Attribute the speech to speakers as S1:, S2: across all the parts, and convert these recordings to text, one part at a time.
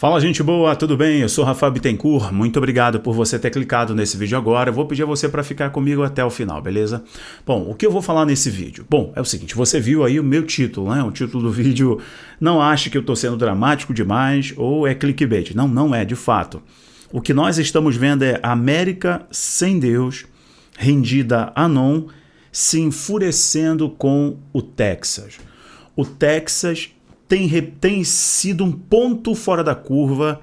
S1: Fala, gente boa, tudo bem? Eu sou Rafael Bittencourt, muito obrigado por você ter clicado nesse vídeo agora. Eu vou pedir a você para ficar comigo até o final, beleza? Bom, o que eu vou falar nesse vídeo? Bom, é o seguinte, você viu aí o meu título, né? O título do vídeo, não ache que eu estou sendo dramático demais ou é clickbait. Não, não é, de fato. O que nós estamos vendo é a América sem Deus, rendida a Anon, se enfurecendo com o Texas. O Texas tem sido um ponto fora da curva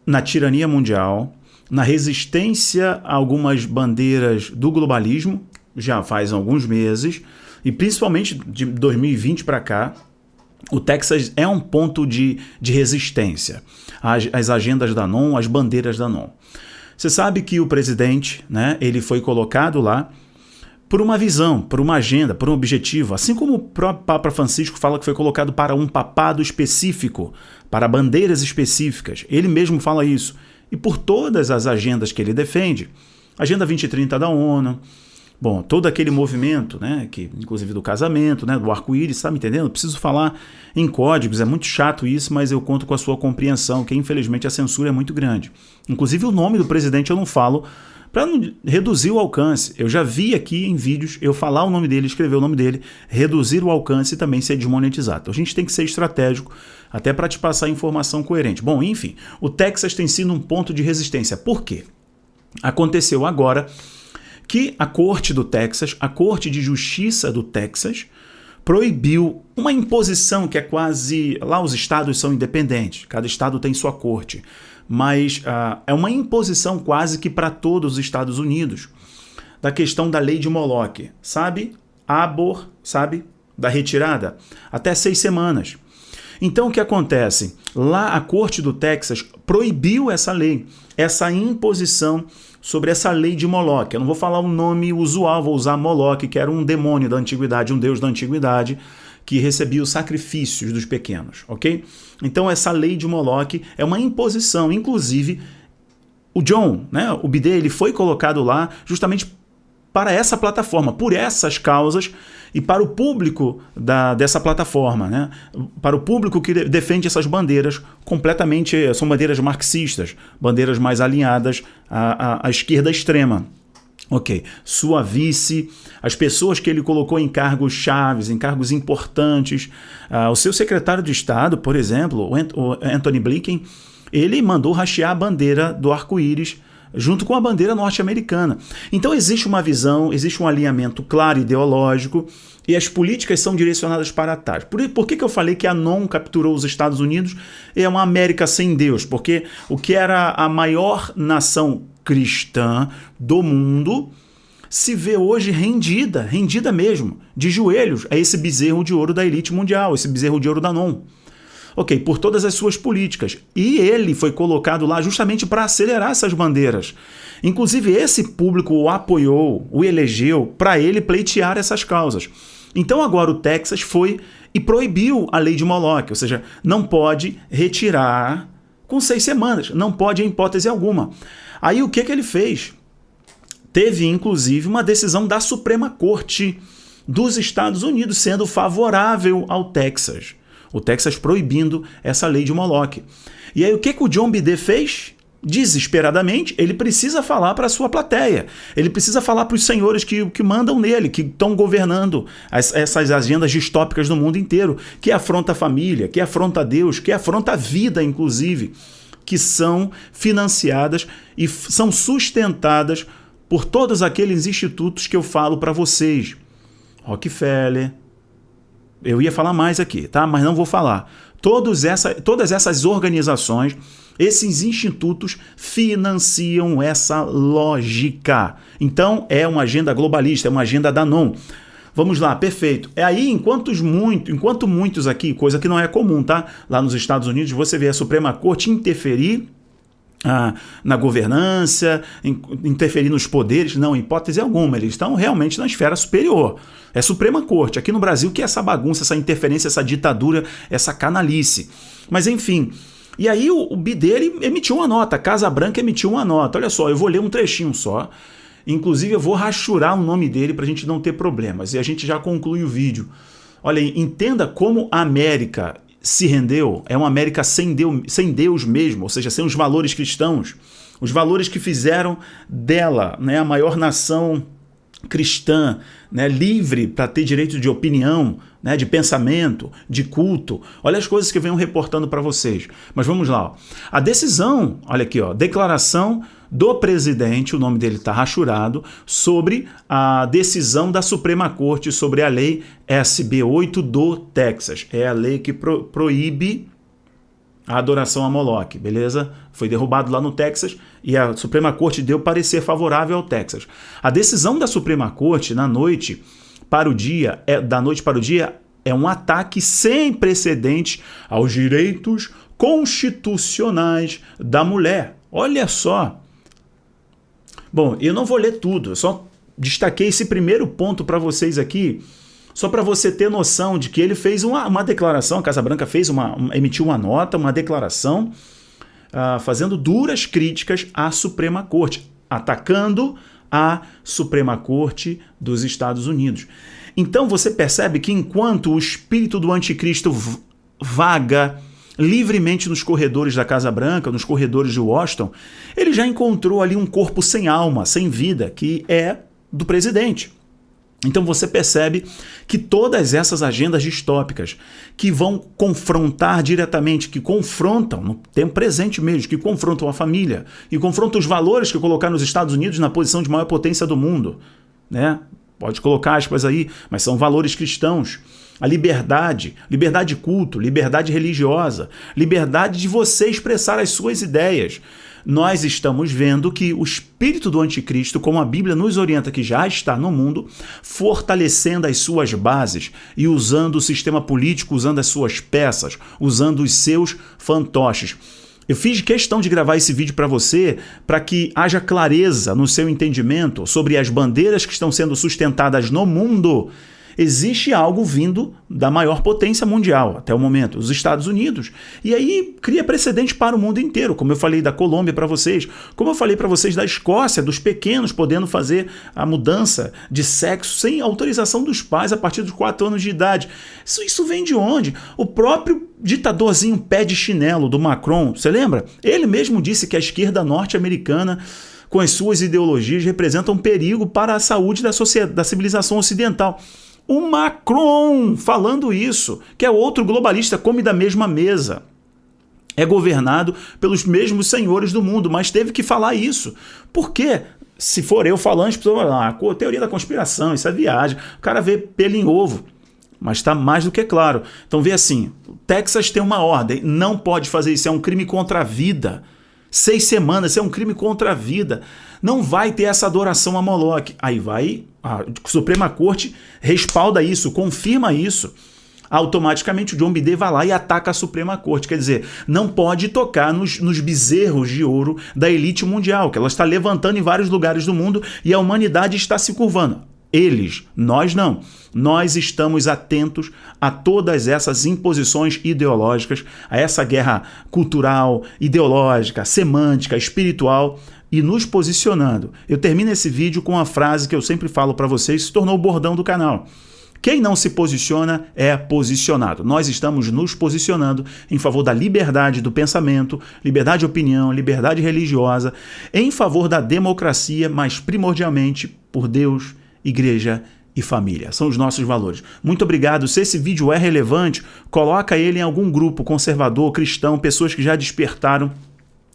S1: na tirania mundial, na resistência a algumas bandeiras do globalismo, já faz alguns meses, e principalmente de 2020 para cá, o Texas é um ponto de resistência às agendas da Anon, às bandeiras da Anon. Você sabe que o presidente, né, ele foi colocado lá por uma visão, por uma agenda, por um objetivo, assim como o próprio Papa Francisco fala que foi colocado para um papado específico, para bandeiras específicas. Ele mesmo fala isso. E por todas as agendas que ele defende, Agenda 2030 da ONU, bom, todo aquele movimento, né, que, inclusive do casamento, né, do arco-íris, tá me entendendo? Eu preciso falar em códigos, é muito chato isso, mas eu conto com a sua compreensão, que infelizmente a censura é muito grande. Inclusive o nome do presidente eu não falo, para não reduzir o alcance. Eu já vi aqui em vídeos eu falar o nome dele, escrever o nome dele, reduzir o alcance e também ser desmonetizado. Então a gente tem que ser estratégico até para te passar informação coerente. Bom, enfim, o Texas tem sido um ponto de resistência. Por quê? Aconteceu agora que a Corte do Texas, a Corte de Justiça do Texas, proibiu uma imposição que é quase... Lá os estados são independentes, cada estado tem sua corte, mas é uma imposição quase que para todos os Estados Unidos, da questão da lei de Moloch, sabe? Sabe? Da retirada, até 6 semanas. Então o que acontece? Lá a Corte do Texas proibiu essa lei, essa imposição sobre essa lei de Moloch. Eu não vou falar o nome usual, vou usar Moloch, que era um demônio da antiguidade, um deus da antiguidade, que recebia os sacrifícios dos pequenos, ok? Então essa lei de Moloch é uma imposição, inclusive o John, né, o Bidê, ele foi colocado lá justamente para essa plataforma, por essas causas e para o público dessa plataforma, né? Para o público que defende essas bandeiras completamente, são bandeiras marxistas, bandeiras mais alinhadas à esquerda extrema. Ok, sua vice, as pessoas que ele colocou em cargos chaves, em cargos importantes, o seu secretário de Estado, por exemplo, o Antony Blinken, ele mandou hastear a bandeira do arco-íris junto com a bandeira norte-americana. Então existe uma visão, existe um alinhamento claro ideológico e as políticas são direcionadas para trás. Por que eu falei que a Anon capturou os Estados Unidos? É uma América sem Deus, porque o que era a maior nação cristã do mundo se vê hoje rendida mesmo, de joelhos, a esse bezerro de ouro da elite mundial, esse bezerro de ouro da Anon. Ok, por todas as suas políticas. E ele foi colocado lá justamente para acelerar essas bandeiras. Inclusive esse público o apoiou, o elegeu para ele pleitear essas causas. Então agora o Texas foi e proibiu a lei de Moloch, ou seja, não pode retirar com 6 semanas, não pode em hipótese alguma. Aí o que ele fez? Teve, inclusive, uma decisão da Suprema Corte dos Estados Unidos sendo favorável ao Texas. O Texas proibindo essa lei de Moloch. E aí o que o John Bidê fez? Desesperadamente, ele precisa falar para a sua plateia. Ele precisa falar para os senhores que mandam nele, que estão governando essas agendas distópicas do mundo inteiro, que afronta a família, que afronta a Deus, que afronta a vida, inclusive, que são financiadas e são sustentadas por todos aqueles institutos que eu falo para vocês. Rockefeller, eu ia falar mais aqui, tá? Mas não vou falar. Todas essas organizações, esses institutos financiam essa lógica. Então é uma agenda globalista, é uma agenda da Anon. Vamos lá, perfeito. É aí, enquanto muitos aqui, coisa que não é comum, tá? Lá nos Estados Unidos, você vê a Suprema Corte interferir na governança, interferir nos poderes, não, em hipótese alguma, eles estão realmente na esfera superior. É Suprema Corte. Aqui no Brasil que é essa bagunça, essa interferência, essa ditadura, essa canalice. Mas enfim, e aí o Bidê emitiu uma nota, a Casa Branca emitiu uma nota. Olha só, eu vou ler um trechinho só. Inclusive eu vou rachurar o nome dele para a gente não ter problemas. E a gente já conclui o vídeo. Olha aí, entenda como a América se rendeu é uma América sem Deus mesmo, ou seja, sem os valores cristãos, os valores que fizeram dela, né, a maior nação cristã, né, livre para ter direito de opinião, né, de pensamento, de culto. Olha as coisas que eu venho reportando para vocês. Mas vamos lá. Ó. A decisão, olha aqui, ó, declaração do presidente, o nome dele está rachurado, sobre a decisão da Suprema Corte sobre a lei SB 8 do Texas. É a lei que proíbe a adoração a Moloque, beleza? Foi derrubado lá no Texas e a Suprema Corte deu parecer favorável ao Texas. A decisão da Suprema Corte da noite para o dia é um ataque sem precedentes aos direitos constitucionais da mulher. Olha só. Bom, eu não vou ler tudo, eu só destaquei esse primeiro ponto para vocês aqui, só para você ter noção de que ele fez uma declaração, a Casa Branca emitiu uma nota, uma declaração, fazendo duras críticas à Suprema Corte, atacando a Suprema Corte dos Estados Unidos. Então você percebe que enquanto o espírito do anticristo vaga livremente nos corredores da Casa Branca, nos corredores de Washington, ele já encontrou ali um corpo sem alma, sem vida, que é do presidente. Então você percebe que todas essas agendas distópicas que vão confrontar diretamente, que confrontam, no tempo presente mesmo, que confrontam a família e confrontam os valores que colocaram os Estados Unidos na posição de maior potência do mundo, né? Pode colocar aspas aí, mas são valores cristãos. A liberdade de culto, liberdade religiosa, liberdade de você expressar as suas ideias. Nós estamos vendo que o espírito do anticristo, como a Bíblia nos orienta que já está no mundo, fortalecendo as suas bases e usando o sistema político, usando as suas peças, usando os seus fantoches. Eu fiz questão de gravar esse vídeo para você, para que haja clareza no seu entendimento sobre as bandeiras que estão sendo sustentadas no mundo. Existe algo vindo da maior potência mundial até o momento, os Estados Unidos. E aí cria precedente para o mundo inteiro, como eu falei da Colômbia para vocês, como eu falei para vocês da Escócia, dos pequenos podendo fazer a mudança de sexo sem autorização dos pais a partir dos 4 anos de idade. Isso vem de onde? O próprio ditadorzinho pé de chinelo do Macron, você lembra? Ele mesmo disse que a esquerda norte-americana, com as suas ideologias, representa um perigo para a saúde da civilização ocidental. O Macron falando isso, que é outro globalista, come da mesma mesa. É governado pelos mesmos senhores do mundo, mas teve que falar isso. Por quê? Se for eu falando, as pessoas vão falar, teoria da conspiração, isso é viagem. O cara vê pelo em ovo. Mas está mais do que claro. Então vê assim, o Texas tem uma ordem, não pode fazer isso, é um crime contra a vida. 6 semanas, isso é um crime contra a vida. Não vai ter essa adoração a Moloque. Aí vai, a Suprema Corte respalda isso, confirma isso. Automaticamente o John Biden vai lá e ataca a Suprema Corte. Quer dizer, não pode tocar nos bezerros de ouro da elite mundial, que ela está levantando em vários lugares do mundo e a humanidade está se curvando. Eles, nós não. Nós estamos atentos a todas essas imposições ideológicas, a essa guerra cultural, ideológica, semântica, espiritual e nos posicionando. Eu termino esse vídeo com uma frase que eu sempre falo para vocês, se tornou o bordão do canal. Quem não se posiciona é posicionado. Nós estamos nos posicionando em favor da liberdade do pensamento, liberdade de opinião, liberdade religiosa, em favor da democracia, mas primordialmente por Deus, igreja e família. São os nossos valores. Muito obrigado. Se esse vídeo é relevante, coloca ele em algum grupo conservador, cristão, pessoas que já despertaram,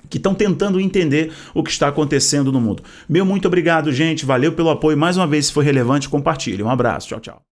S1: que estão tentando entender o que está acontecendo no mundo. Meu muito obrigado, gente. Valeu pelo apoio. Mais uma vez, se foi relevante, compartilhe. Um abraço. Tchau, tchau.